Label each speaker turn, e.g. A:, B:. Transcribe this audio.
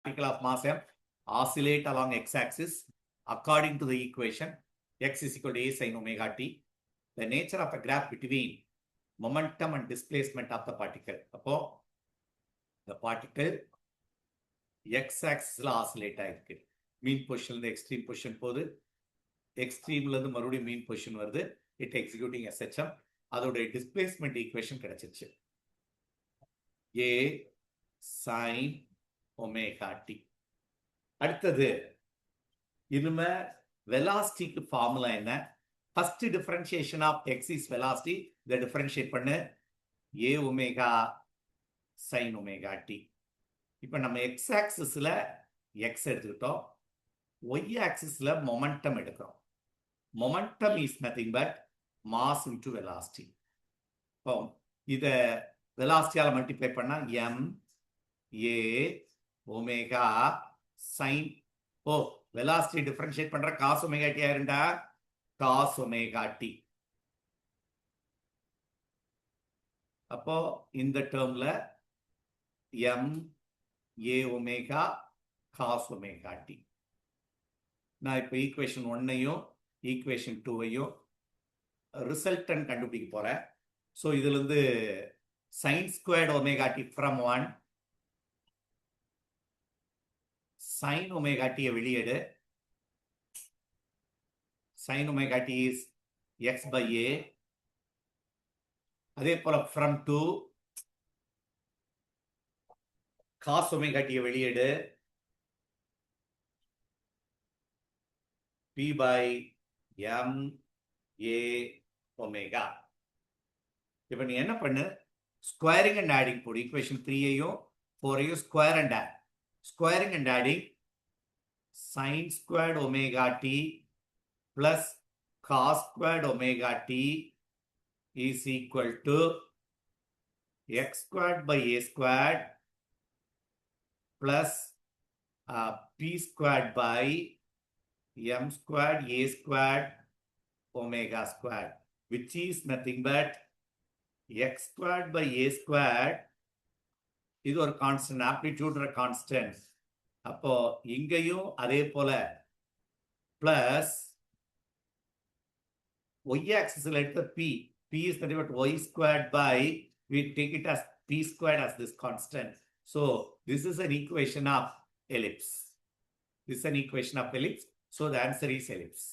A: particle of mass m oscillate along x-axis according to the equation x is equal to a sin omega t. The nature of a graph between momentum and displacement of the particle. அப்போ the particle x-axis oscillate ஆயிருக்கு. மீன் பொசிஷன்ல extreme position போகுது, எக்ஸ்ட்ரீம்ல இருந்து மறுபடியும் mean position வருது. It executing SHM. அதோட displacement equation கிடைச்சிருச்சு. A sin omega t. அடுத்தது இனிமே வெலாசிட்டிக்கு ஃபார்முலா என்ன? First differentiation of x is velocity. இதை டிஃபரன்ஷியேட் பண்ணு a omega sin omega t. இப்போ நம்ம x ஆக்சிஸ்ல x எடுத்துக்கிட்டோம், y ஆக்சிஸ்ல மொமெண்டம் எடுக்கிறோம். Momentum is nothing but mass into velocity. இப்போ இதை வெலாசிட்டியால் மல்டிப்ளை பண்ணா m a omega sin velocity differentiate பண்ற cos omega t ஆயிருண்டா cos omega t. அப்போ இந்த டேர்ம்ல m a omega cos omega t. நான் இப்போ ஈக்குவேஷன் 1ஐயும் ஈக்குவேஷன் 2ஐயும் ரிசல்டன் கண்டுபிடிக்க போறேன். ஸோ இதுல இருந்து sin squared omega t from 1 sin omega t வெளியேடு. sin omega t is x by a. அதே போல from 2 cos omega t வெளியேடு p by m a omega. இப்போ நீ என்ன பண்ணு, ஸ்கொயரிங் அண்ட் ஆடிங் போடு. ஈக்குவேஷன் 3ஐயும் 4ஐயும் square and add. Squaring and adding sin squared omega t plus cos squared omega t is equal to x squared by a squared plus p squared by m squared a squared omega squared, which is nothing but x squared by a squared. இது ஒரு constant, amplitude constant. அப்போ இங்கேயும் அதே போல plus y ஆக்சிஸ்ல எடுத்த p is nothing but y squared by, we take it as p squared as this constant. So this is an equation of ellipse. This is an equation of ellipse. So the answer is ellipse.